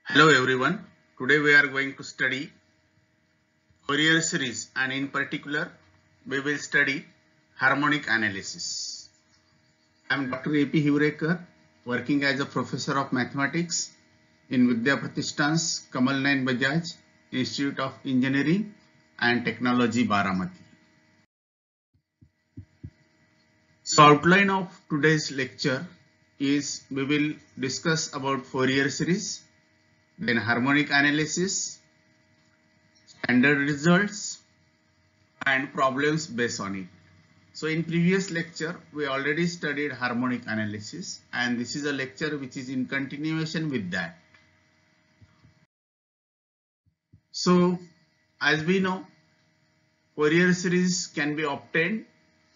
Hello everyone. Today we are going to study Fourier series and in particular we will study harmonic analysis. I am Dr. A.P. Hivrekar, working as a professor of mathematics in Vidya Pratishthan's Kamal Nayan Bajaj Institute of Engineering and Technology, Baramati. So outline of today's lecture is we will discuss about Fourier series, then harmonic analysis, standard results and problems based on it. So in previous lecture we already studied harmonic analysis and this is a lecture which is in continuation with that. So as we know, Fourier series can be obtained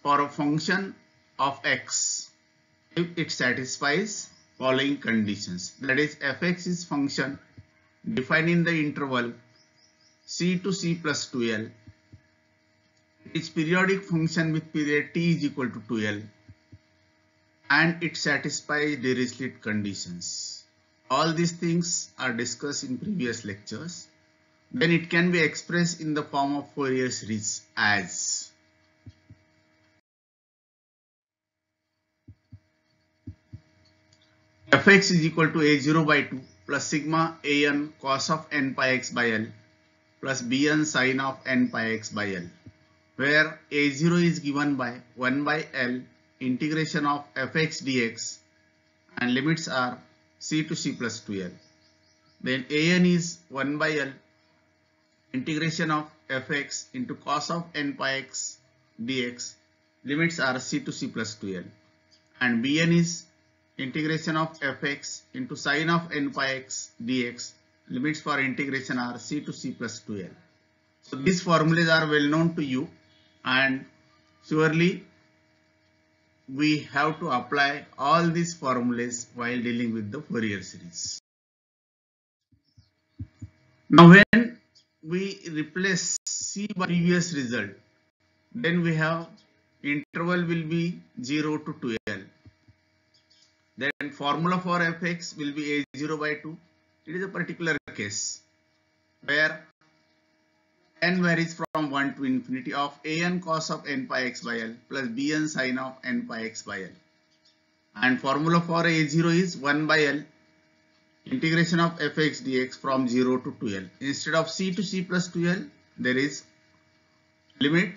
for a function of x if it satisfies following conditions, that is fx is function defined in the interval c to c plus 2l. It is periodic function with period t is equal to 2l and it satisfies Dirichlet conditions. All these things are discussed in previous lectures. Then it can be expressed in the form of Fourier series as fx is equal to a0 by 2 plus sigma an cos of n pi x by l plus bn sin of n pi x by l, where a0 is given by 1 by l integration of fx dx and limits are c to c plus 2l. Then an is 1 by l integration of fx into cos of n pi x dx, limits are c to c plus 2l, and bn is integration of fx into sin of n pi x dx, limits for integration are c to c plus 2l. So these formulas are well known to you and surely we have to apply all these formulas while dealing with the Fourier series. Now when we replace c by previous result, then we have interval will be 0 to 2l. Then formula for fx will be a0 by 2. It is a particular case where n varies from 1 to infinity of an cos of n pi x by l plus bn sin of n pi x by l. And formula for a0 is 1 by l integration of fx dx from 0 to 2l. Instead of c to c plus 2l, there is limit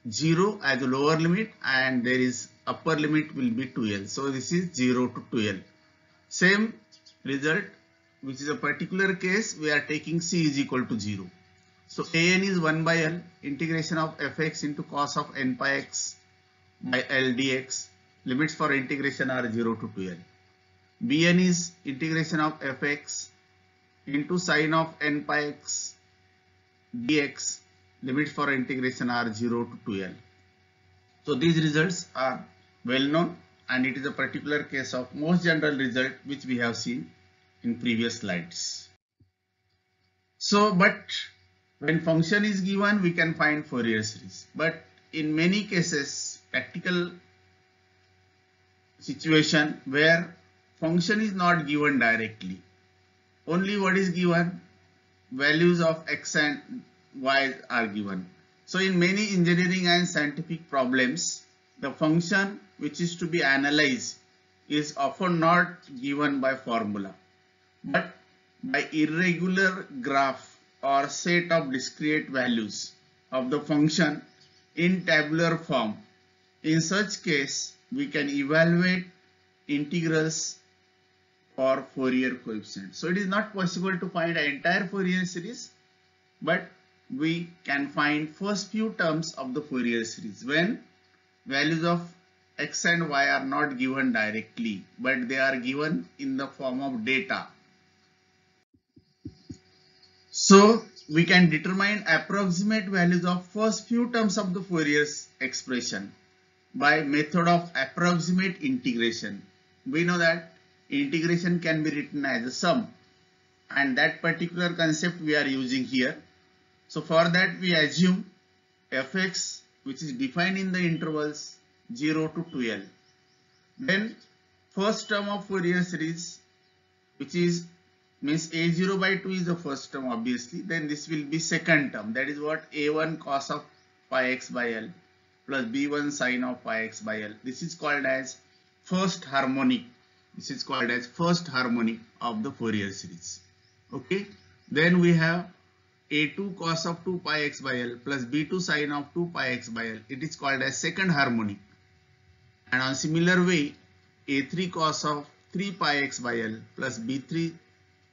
0 as a lower limit and there is upper limit will be 2l. So this is 0 to 2l. Same result, which is a particular case, we are taking c is equal to 0. So an is 1 by l integration of fx into cos of n pi x by l dx, limits for integration are 0 to 2l. bn is integration of fx into sin of n pi x dx, limits for integration are 0 to 2l. So these results are well known and it is a particular case of most general result which we have seen in previous slides. So but when function is given we can find Fourier series, but in many cases practical situation where function is not given directly, only what is given, values of x and y are given. So in many engineering and scientific problems, the function which is to be analyzed is often not given by formula, but by irregular graph or set of discrete values of the function in tabular form. In such case, we can evaluate integrals for Fourier coefficient. So it is not possible to find an entire Fourier series, but we can find first few terms of the Fourier series when values of x and y are not given directly, but they are given in the form of data. So we can determine approximate values of first few terms of the Fourier expression by method of approximate integration. We know that integration can be written as a sum and that particular concept we are using here. So for that we assume fx which is defined in the intervals 0 to 2l. Then first term of Fourier series which is means a0 by 2 is the first term obviously, then this will be second term, that is what, a1 cos of pi x by L plus b1 sin of pi x by L. This is called as first harmonic. This is called as first harmonic of the Fourier series. Okay, then we have a2 cos of 2 pi x by L plus b2 sin of 2 pi x by L. It is called as second harmonic. And on similar way, a3 cos of 3 pi x by L plus b3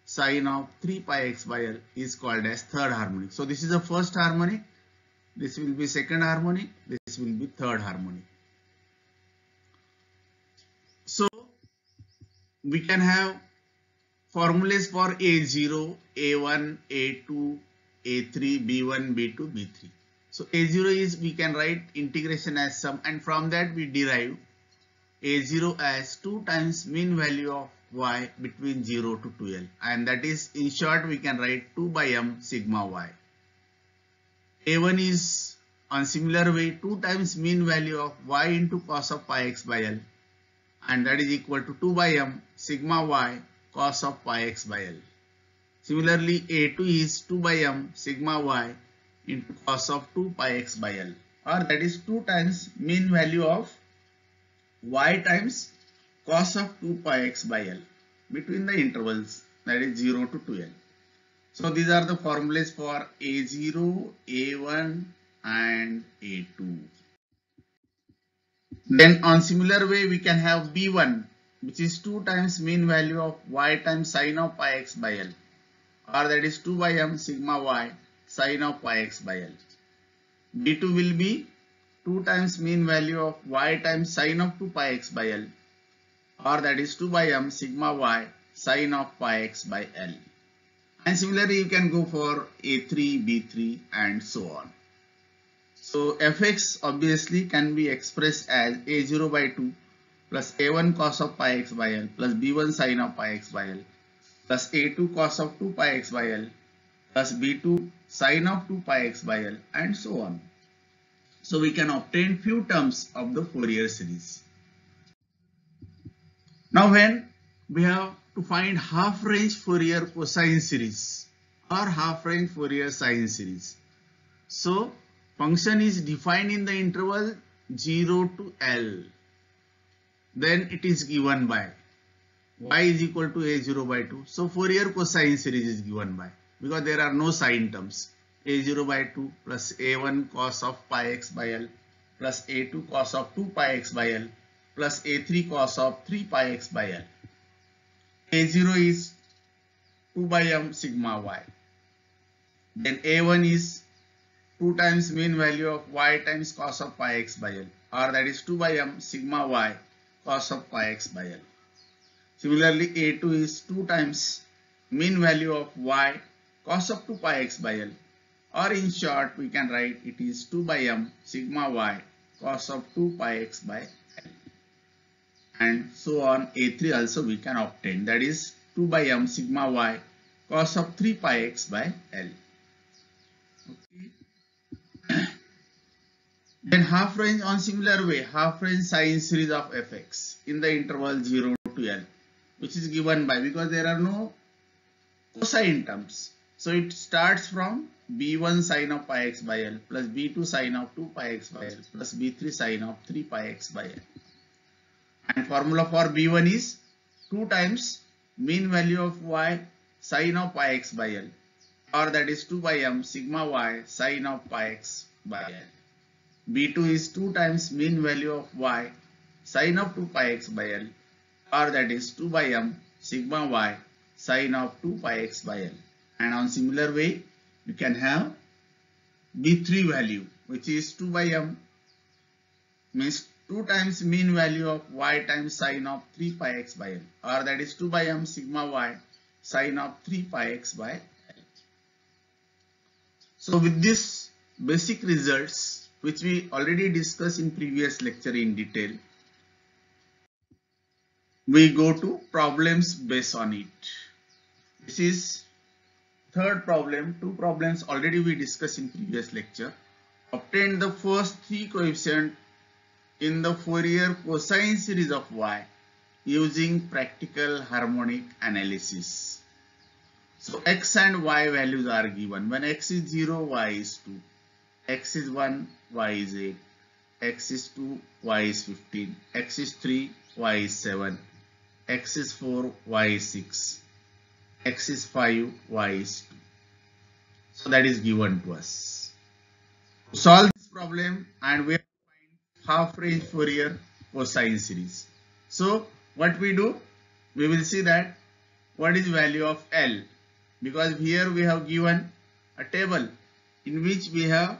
sin of 3 pi x by L is called as third harmonic. So this is the first harmonic, this will be second harmonic, this will be third harmonic. So we can have formulas for a0, a1, a2, a3, b1, b2, b3. So a0 is, we can write integration as sum, and from that we derive a0 as 2 times mean value of y between 0 to 2l, and that is, in short, we can write 2 by m sigma y. a1 is on similar way 2 times mean value of y into cos of pi x by L, and that is equal to 2 by m sigma y cos of pi x by L. Similarly, a2 is 2 by m sigma y into cos of 2 pi x by L, or that is 2 times mean value of y times cos of 2 pi x by L between the intervals, that is 0 to 2l. So these are the formulas for a0, a1 and a2. Then on similar way we can have b1, which is 2 times mean value of y times sin of pi x by L, or that is 2 by m sigma y sin of pi x by L. b2 will be 2 times mean value of y times sin of 2 pi x by L, or that is 2 by m sigma y sin of pi x by L. And similarly you can go for a3, b3 and so on. So fx obviously can be expressed as a0 by 2 plus a1 cos of pi x by L plus b1 sin of pi x by L plus a2 cos of 2 pi x by L plus b2 sin of 2 pi x by L and so on. So we can obtain few terms of the Fourier series. Now when we have to find half range Fourier cosine series or half range Fourier sine series. So function is defined in the interval 0 to L. Then it is given by y is equal to a0 by 2. So Fourier cosine series is given by, because there are no sine terms, a0 by 2 plus a1 cos of pi x by L plus a2 cos of 2 pi x by L plus a3 cos of 3 pi x by L. a0 is 2 by m sigma y. Then a1 is 2 times mean value of y times cos of pi x by L, or that is 2 by m sigma y cos of pi x by L. Similarly, a2 is 2 times mean value of y cos of 2 pi x by L, or in short we can write it is 2 by m sigma y cos of 2 pi x by L. And so on, a3 also we can obtain, that is 2 by m sigma y cos of 3 pi x by L. Okay. Then half range on similar way, half range sine series of fx in the interval 0 to L, which is given by, because there are no cosine terms. So it starts from b1 sin of pi x by L plus b2 sin of 2 pi x by L plus b3 sin of 3 pi x by L. And formula for b1 is 2 times mean value of y sin of pi x by L, or that is 2 by m sigma y sin of pi x by L. b2 is 2 times mean value of y sin of 2 pi x by L, or that is 2 by m sigma y sin of 2 pi x by L. And on similar way you can have b3 value, which is 2 by m, means 2 times mean value of y times sin of 3 pi x by L, or that is 2 by m sigma y sin of 3 pi x by L. So with this basic results, which we already discussed in previous lecture in detail, we go to problems based on it. This is third problem. Two problems already we discussed in previous lecture. Obtain the first three coefficients in the Fourier cosine series of y using practical harmonic analysis. So x and y values are given. When x is 0, y is 2. X is 1, y is 8. X is 2, y is 15. X is 3, y is 7. X is 4, y is 6. X is 5, y is 2. So that is given to us. Solve this problem and we have to find half range Fourier cosine series. So what we do, we will see that what is value of L, because here we have given a table in which we have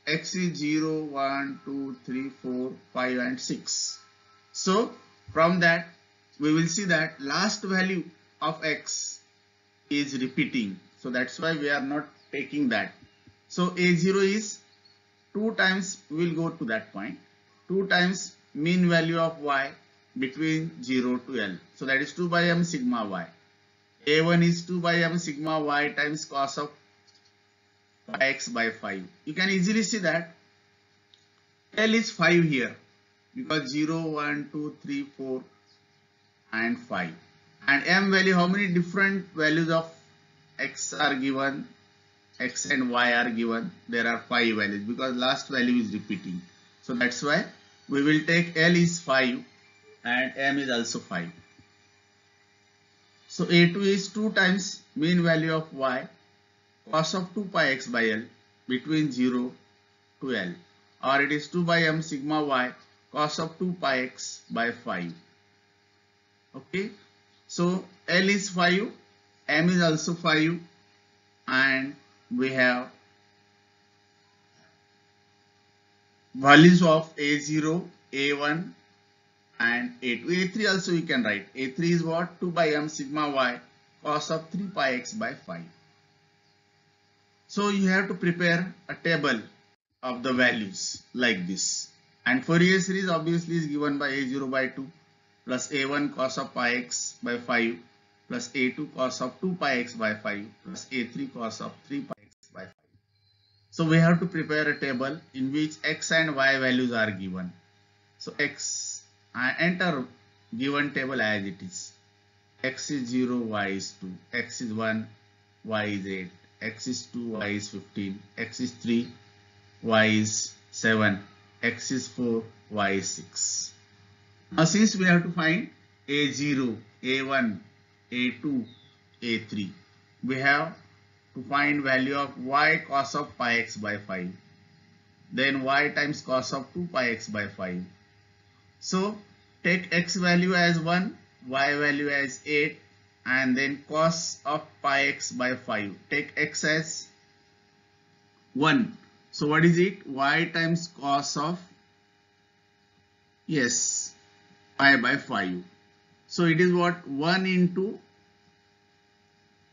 x is 0, 1, 2, 3, 4, 5 and 6. So from that we will see that last value of x is repeating. So that's why we are not taking that. So A0 is 2 times, we will go to that point, 2 times mean value of y between 0 to L. So that is 2 by m sigma y. A1 is 2 by m sigma y times cos of pi x by 5. You can easily see that L is 5 here because 0, 1, 2, 3, 4 and 5. And m value, how many different values of x are given? X and y are given. There are 5 values because last value is repeating. So that's why we will take L is 5 and m is also 5. So A2 is 2 times mean value of y cos of 2 pi x by L between 0 to L, or it is 2 by m sigma y cos of 2 pi x by 5. Okay, so L is 5, m is also 5, and we have values of A0, A1 and A2. A3 also we can write. A3 is what? 2 by m sigma y cos of 3 pi x by 5. So you have to prepare a table of the values like this. And Fourier series obviously is given by A0 by 2 plus A1 cos of pi x by 5 plus A2 cos of 2 pi x by 5 plus A3 cos of 3 pi x by 5. So we have to prepare a table in which x and y values are given. So x, I enter given table as it is. X is 0, y is 2, x is 1, y is 8, x is 2, y is 15, x is 3, y is 7, x is 4, y is 6. Now since we have to find A0, A1, A2, A3, we have to find value of y cos of pi x by 5, then y times cos of 2 pi x by 5. So take x value as 1, y value as 8, and then cos of pi x by 5. Take x as 1. So what is it? Y times cos of, yes, pi by 5. So it is what? 1 into,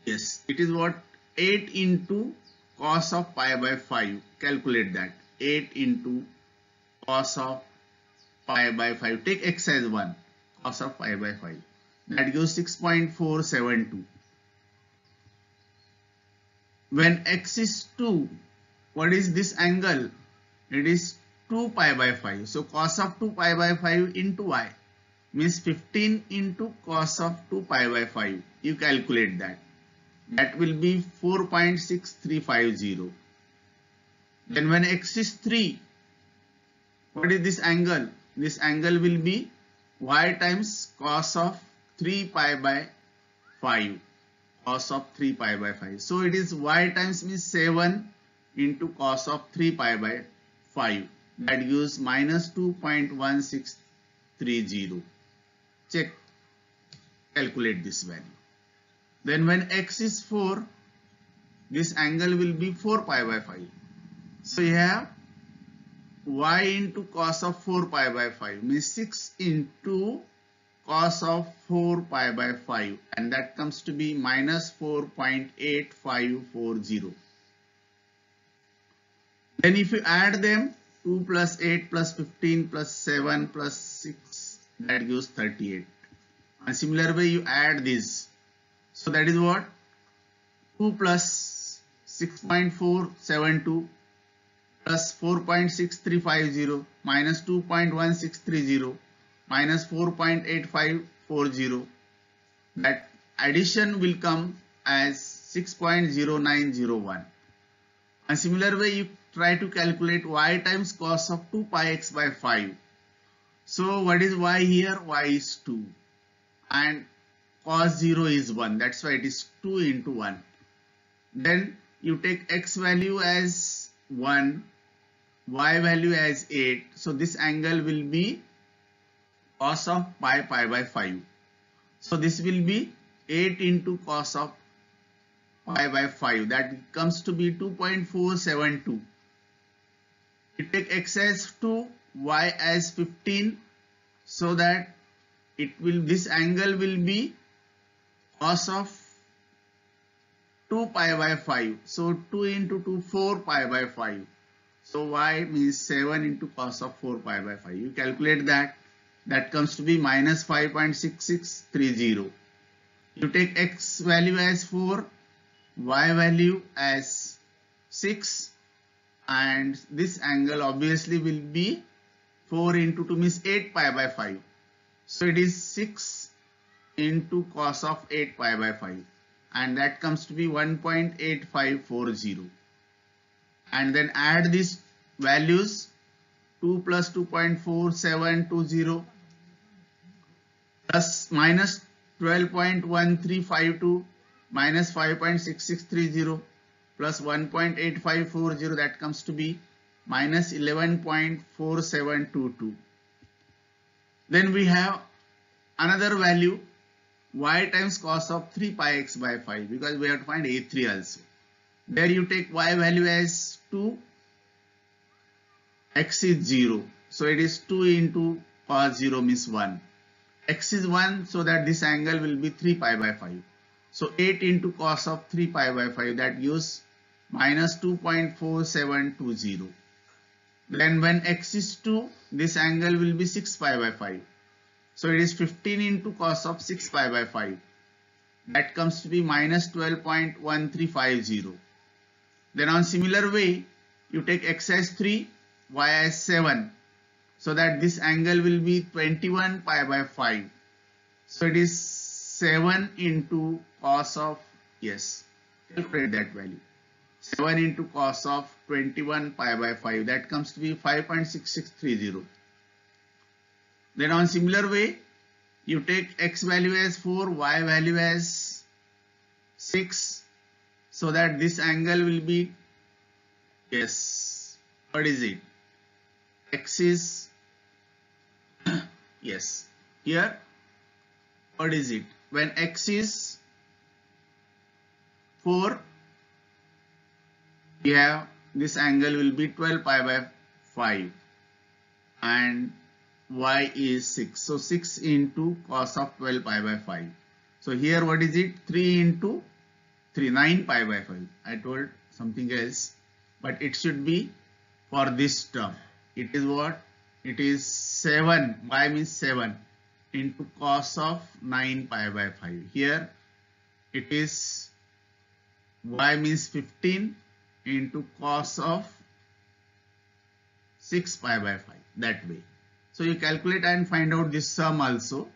yes, it is what? 8 into cos of pi by 5. Calculate that. 8 into cos of pi by 5. Take x as 1. Cos of pi by 5. That gives 6.472. When x is 2, what is this angle? It is 2 pi by 5. So cos of 2 pi by 5 into y means 15 into cos of 2 pi by 5. You calculate that. That will be 4.6350. Then when x is 3, what is this angle? This angle will be y times cos of 3 pi by 5. Cos of 3 pi by 5. So it is y times means 7 into cos of 3 pi by 5. That gives minus 2.1630. Check, calculate this value. Then when x is 4, this angle will be 4 pi by 5. So you have y into cos of 4 pi by 5 means 6 into cos of 4 pi by 5, and that comes to be minus 4.8540. Then if you add them, 2 plus 8 plus 15 plus 7 plus 6, that gives 38. And similar way you add this. So that is what? 2 plus 6.472 plus 4.6350 minus 2.1630 minus 4.8540. That addition will come as 6.0901. And similar way you try to calculate y times cos of 2 pi x by 5. So what is y here? Y is 2 and cos 0 is 1. That's why it is 2 into 1. Then you take x value as 1, y value as 8. So this angle will be cos of pi by 5. So this will be 8 into cos of pi by 5. That comes to be 2.472. You take x as 2, y as 15. So that this angle will be cos of 2 pi by 5. So 2 into 2, 4 pi by 5. So y means 7 into cos of 4 pi by 5. You calculate that. That comes to be minus 5.6630. You take x value as 4, y value as 6, and this angle obviously will be 4 into 2 means 8 pi by 5. So it is 6 into cos of 8 pi by 5, and that comes to be 1.8540. And then add these values, 2 plus 2.4720 plus minus 12.1352 minus 5.6630 plus 1.8540, that comes to be minus 11.4722. Then we have another value, y times cos of 3 pi x by 5, because we have to find a3 also. There you take y value as 2, x is 0. So it is 2 into cos 0 means 1. X is 1, so that this angle will be 3 pi by 5. So 8 into cos of 3 pi by 5, that gives minus 2.4720. Then when x is 2, this angle will be 6 pi by 5. So it is 15 into cos of 6 pi by 5. That comes to be minus 12.1350. Then on similar way, you take x as 3, y as 7. So that this angle will be 21 pi by 5. So it is 7 into cos of, yes, calculate that value. 7 into cos of 21 pi by 5. That comes to be 5.6630. Then on similar way, you take x value as 4, y value as 6. So that this angle will be, yes, what is it? X is, yes, here, what is it? When x is 4, we have this angle will be 12 pi by 5 and y is 6. So 6 into cos of 12 pi by 5. So here what is it? 3 into 3, 9 pi by 5. I told something else, but it should be for this term. It is what? It is 7, y means 7 into cos of 9 pi by 5. Here it is y means 15 into cos of 6 pi by 5, that way. So you calculate and find out this sum also,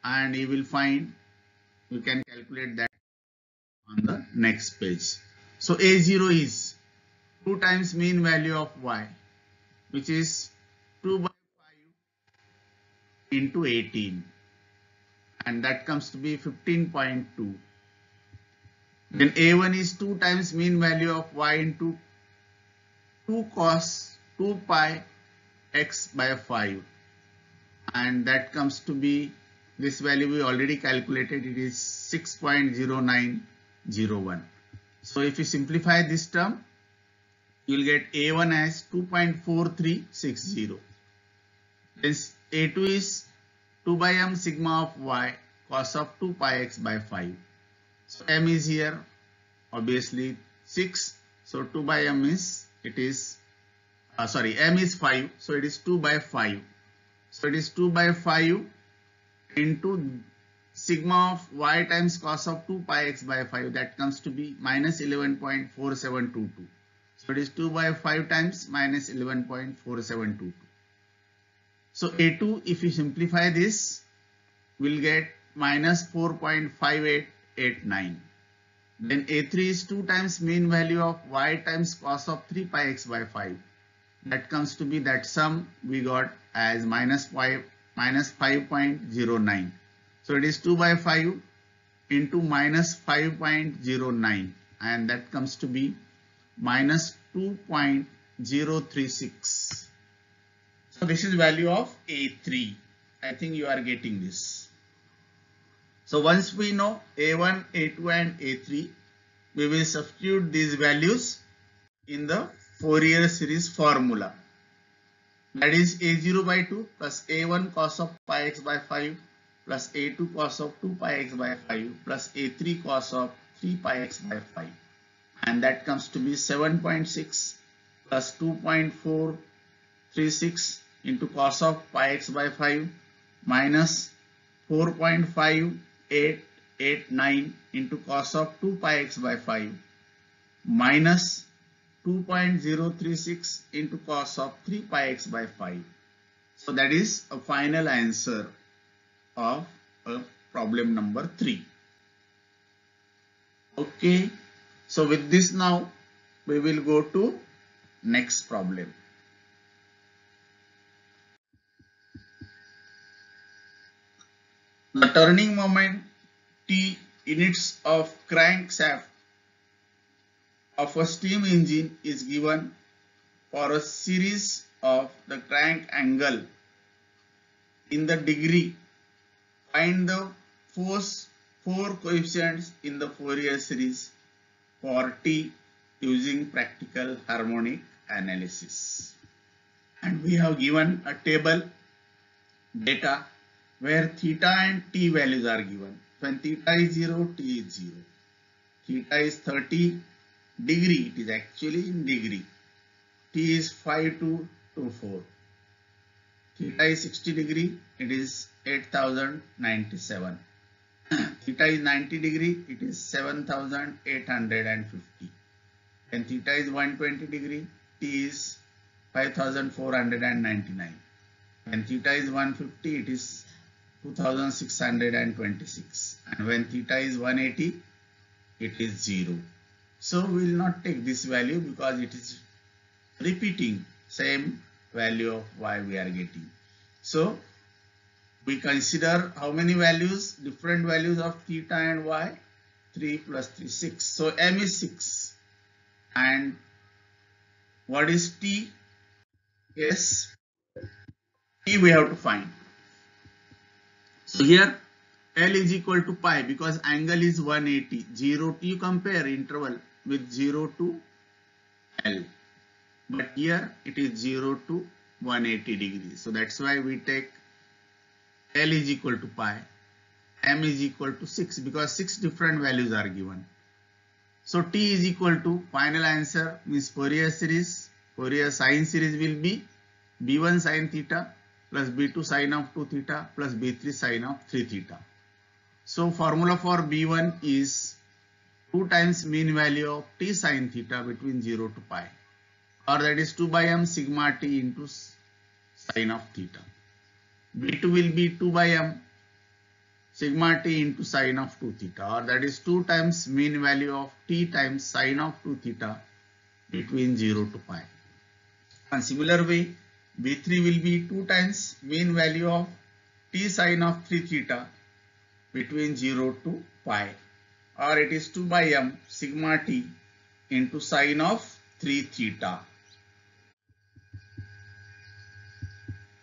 and you will find, you can calculate that on the next page. So A0 is 2 times mean value of y, which is 2 by 5 into 18, and that comes to be 15.2. Then A1 is 2 times mean value of y into 2 cos 2 pi x by 5, and that comes to be, this value we already calculated, it is 6.0901. So if you simplify this term, you will get A1 as 2.4360. This A2 is 2 by m sigma of y cos of 2 pi x by 5. So m is here obviously 6. So 2 by m is, it is, m is 5. So it is 2 by 5. So it is 2 by 5 into sigma of y times cos of 2 pi x by 5. That comes to be minus 11.4722. So it is 2 by 5 times minus 11.4722. So A2, if you simplify this, will get minus 4.5889. Then A3 is 2 times mean value of y times cos of 3 pi x by 5. That comes to be that sum we got as minus 5.09. So it is 2 by 5 into minus 5.09, and that comes to be minus 2.036. So this is value of A3. I think you are getting this. So once we know A1, A2 and A3, we will substitute these values in the Fourier series formula. That is A0 by 2 plus A1 cos of pi x by 5 plus A2 cos of 2 pi x by 5 plus A3 cos of 3 pi x by 5. And that comes to be 7.6 plus 2.436 into cos of pi x by 5 minus 4.5889 into cos of 2 pi x by 5 minus 2.036 into cos of 3 pi x by 5. So that is a final answer of problem number 3. Okay, so with this now we will go to next problem. The turning moment T units of crankshaft of a steam engine is given for a series of the crank angle in the degree. Find the four coefficients in the Fourier series for T using practical harmonic analysis. And we have given a table data where theta and T values are given. When theta is 0, T is 0. Theta is 30 degree, it is actually in degree. T is 5224. Theta is 60 degree, it is 8097. Theta is 90 degree, it is 7850. And theta is 120 degree, T is 5499. When theta is 150, it is 2626. And when theta is 180, it is 0. So we will not take this value because it is repeating same value of y we are getting. So we consider how many values, different values of theta and y. 3 plus 3, 6. So m is 6. And what is t? Yes, t we have to find. So here L is equal to pi because angle is 180. 0 to, you compare interval with 0 to L. But here it is 0 to 180 degrees. So that's why we take L is equal to pi. M is equal to 6 because 6 different values are given. So T is equal to, final answer means Fourier series. Fourier sine series will be B1 sin theta plus B2 sin of 2 theta plus B3 sin of 3 theta. So formula for B1 is 2 times mean value of T sin theta between 0 to pi, or that is 2 by m sigma T into sin of theta. B2 will be 2 by m sigma T into sin of 2 theta, or that is 2 times mean value of T times sin of 2 theta between 0 to pi. And similar way, B3 will be 2 times mean value of T sin of 3 theta between 0 to pi, or it is 2 by m sigma T into sin of 3 theta.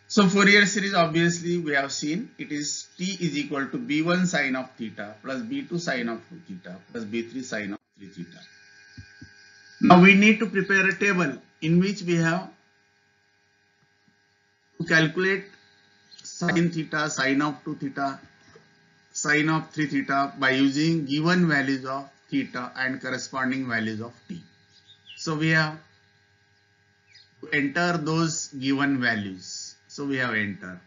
So Fourier series, obviously we have seen it is T is equal to B1 sin of theta plus B2 sin of 2 theta plus B3 sin of 3 theta. Now we need to prepare a table in which we have to calculate sin theta, sin of 2 theta, sin of 3 theta by using given values of theta and corresponding values of T. So we have to enter those given values. So we have entered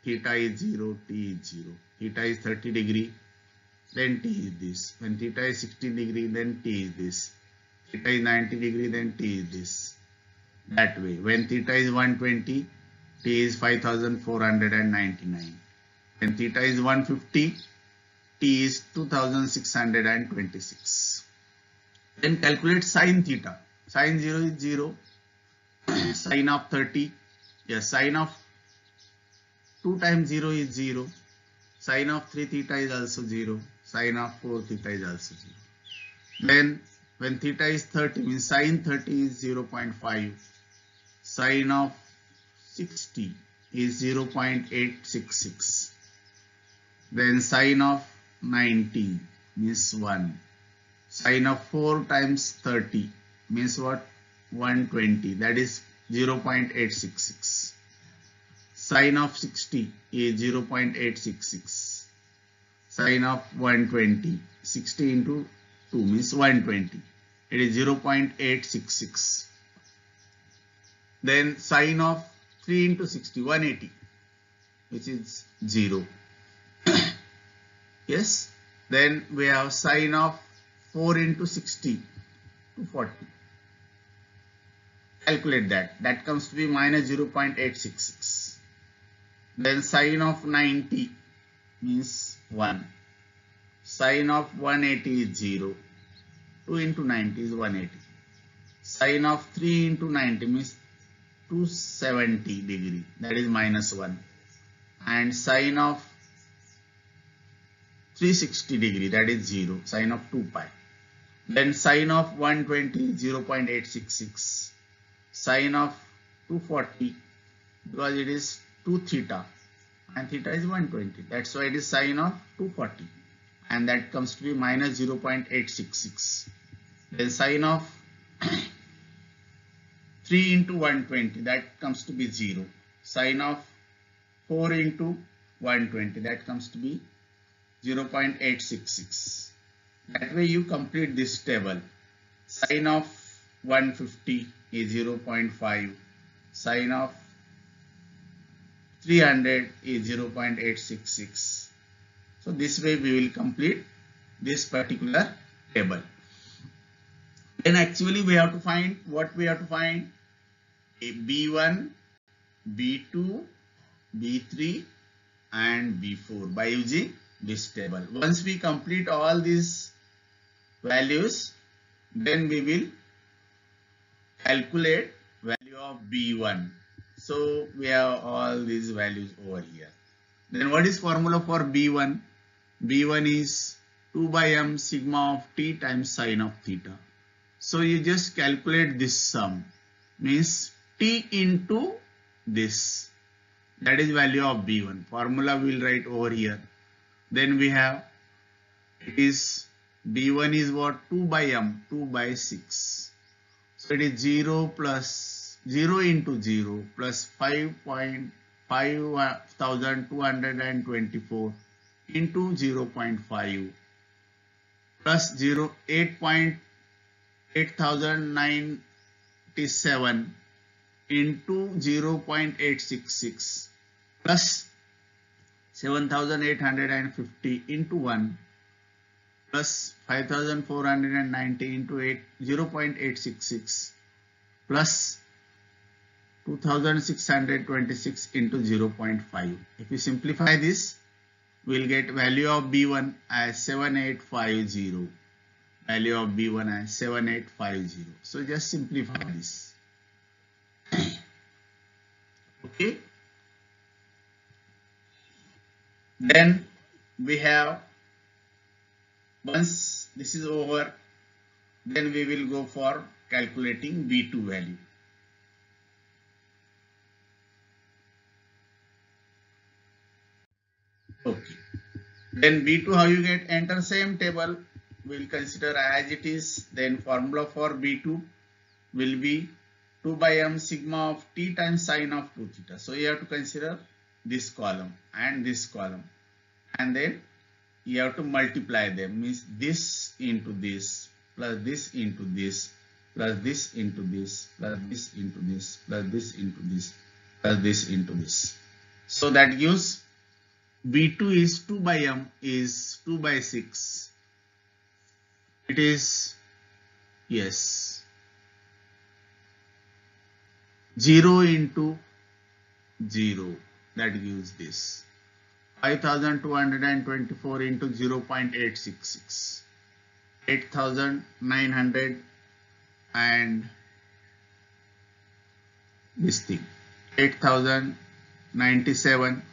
theta is 0, T is 0. Theta is 30 degree, then T is this. When theta is 60 degree, then T is this. Theta is 90 degree, then T is this. That way. When theta is 120, T is 5499. When theta is 150, T is 2626. Then calculate sin theta. Sin 0 is 0. Sin of 30. Yes, sin of 2 times 0 is 0. Sin of 3 theta is also 0. Sin of 4 theta is also 0. Then when theta is 30 means sin 30 is 0.5. Sin of 60 is 0.866. Then sin of 90 means 1. Sin of 4 times 30 means what? 120. That is 0.866. Sin of 60 is 0.866. Sin of 120. 60 into 2 means 120. It is 0.866. Then sin of 3 into 60, 180, which is 0. Yes. Then we have sin of 4 into 60, 240. Calculate that. That comes to be minus 0.866. Then sin of 90 means 1. Sin of 180 is 0. 2 into 90 is 180. Sin of 3 into 90 means 270 degree. That is minus 1. And sin of 360 degree, that is 0. Sin of 2 pi. Then sin of 120 is 0.866. Sin of 240, because it is 2 theta and theta is 120. That's why it is sin of 240. And that comes to be minus 0.866. Then sin of 3 into 120, that comes to be 0. Sin of 4 into 120, that comes to be 0.866. That way you complete this table. Sin of 150 is 0.5. Sin of 300 is 0.866. So this way we will complete this particular table. Then actually we have to find what we have to find: a B1, B2, B3 and B4 by using this table. Once we complete all these values, then we will calculate value of B1. So we have all these values over here. Then what is formula for B1? B1 is 2 by m sigma of t times sine of theta. So you just calculate this sum, means t into this. That is value of B1. Formula we will write over here. Then we have, it is B1 is what? 2 by m, 2 by 6. So it is 0 plus 0 into 0 plus 5,224 into 0.5 plus 8,997 into 0.866 plus 7,850 into 1 plus 5,490 into 0.866 plus 2,626 into 0.5. If you simplify this, we will get value of B1 as 7850. Value of B1 as 7850. So just simplify this. Okay. Then we have, once this is over, then we will go for calculating B2 value. Okay. Then B2 how you get? Enter same table. We will consider as it is. Then formula for B2 will be 2 by m sigma of t times sine of 2 theta. So you have to consider this column and this column, and then you have to multiply them, means this into this plus this into this plus this into this plus this into this plus this into this plus this into this. So that gives B2 is 2 by m is 2 by 6. It is, yes, 0 into 0, that gives this. 5224 into 0.866, 8900 and this thing 8097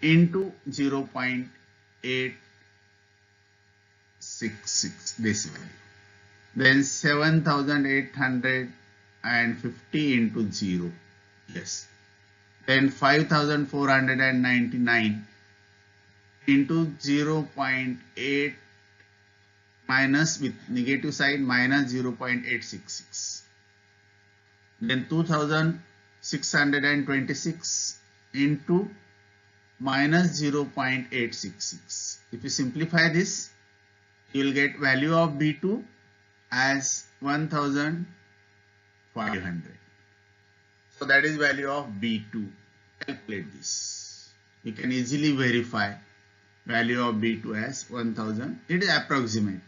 into 0.866 basically. Then 7850 into 0. Yes. Then 5499 into 0.8 minus with negative sign minus 0.866. Then 2626 into minus 0.866. If you simplify this, you will get value of B2 as 1500. So that is value of B2. Calculate this. You can easily verify value of B2 as 1000. It is approximate.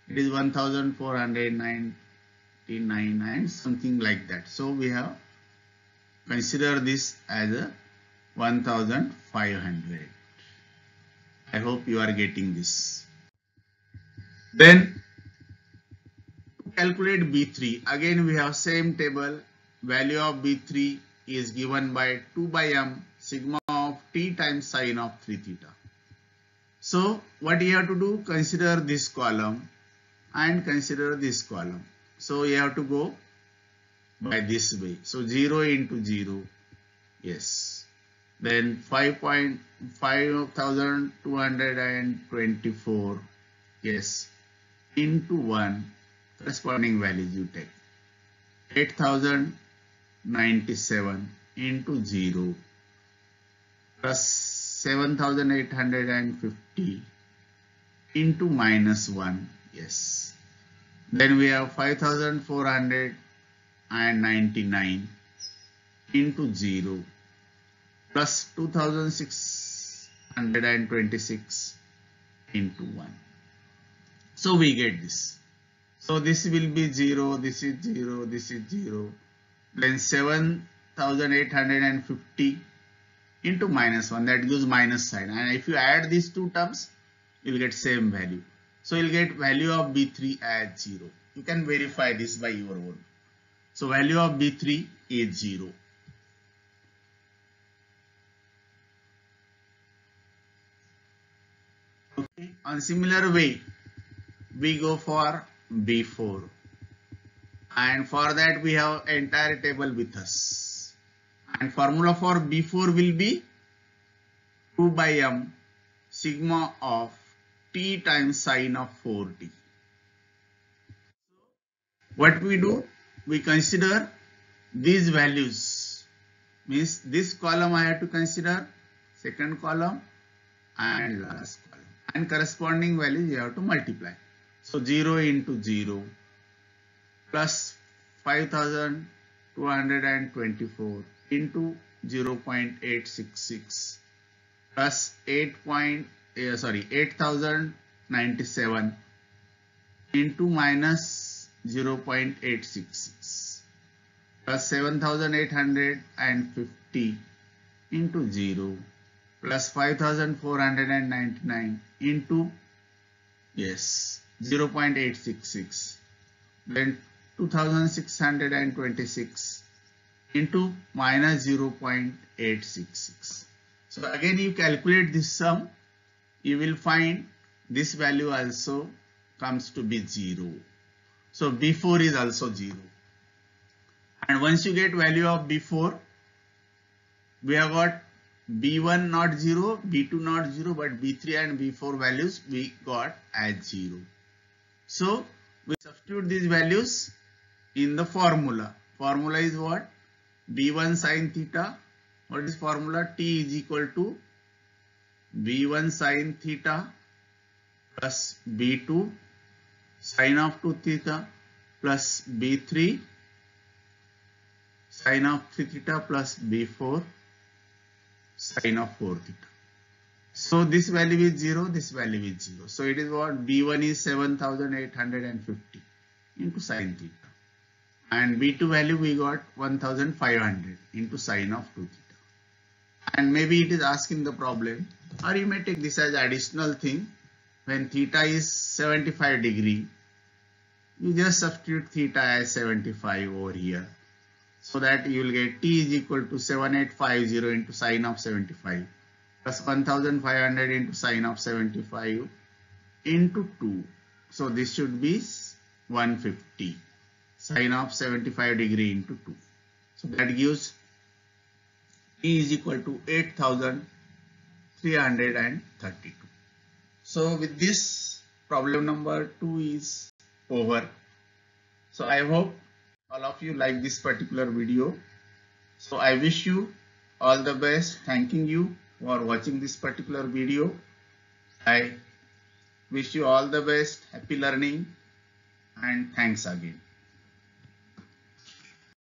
It is 1499 something like that. So we have consider this as a 1500. I hope you are getting this. Then to calculate B3, again we have same table. Value of B3 is given by 2 by m sigma of t times sine of 3 theta. So what you have to do, consider this column and consider this column. So you have to go by this way. So 0 into 0, yes. Then 5224, yes, into 1, corresponding values you take. 8097 into 0 plus 7850 into minus 1, yes. Then we have 5499 into 0 plus 2626 into 1. So we get this. So this will be 0, this is 0, this is 0. Then 7850 into minus 1, that gives minus sign. And if you add these two terms, you will get same value. So you will get value of B3 as 0. You can verify this by your own. So value of B3 is 0. Okay. On similar way, we go for B4. And for that we have entire table with us. And formula for B4 will be 2 by m sigma of t times sine of 4t. What we do? We consider these values. Means this column I have to consider, second column and last column. And corresponding values you have to multiply. So 0 into 0 plus 5224 into 0.866 plus 8097 into minus 0.866 plus 7850 into 0 plus 5499 into, yes, 0.866, then 2626 into minus 0.866. So again you calculate this sum, you will find this value also comes to be 0. So B4 is also 0. And once you get value of B4, we have got B1 not 0, B2 not 0, but B3 and B4 values we got as 0. So we substitute these values in the formula. Formula is what? B1 sin theta. What is formula? T is equal to B1 sin theta plus B2 sin of 2 theta plus B3 sin of 3 theta plus B4 sin of 4 theta. So this value is 0, this value is 0. So it is what? B1 is 7850 into sin theta. And B2 value we got 1500 into sin of 2 theta. And maybe it is asking the problem or you may take this as additional thing. When theta is 75 degree, you just substitute theta as 75 over here, so that you will get t is equal to 7850 into sine of 75 plus 1500 into sine of 75 into 2. So this should be 150 sine of 75 degree into 2. So that gives t is equal to 8332. So with this, problem number 2 is over. So I hope all of you like this particular video. So I wish you all the best. Thanking you for watching this particular video. I wish you all the best. Happy learning and thanks again.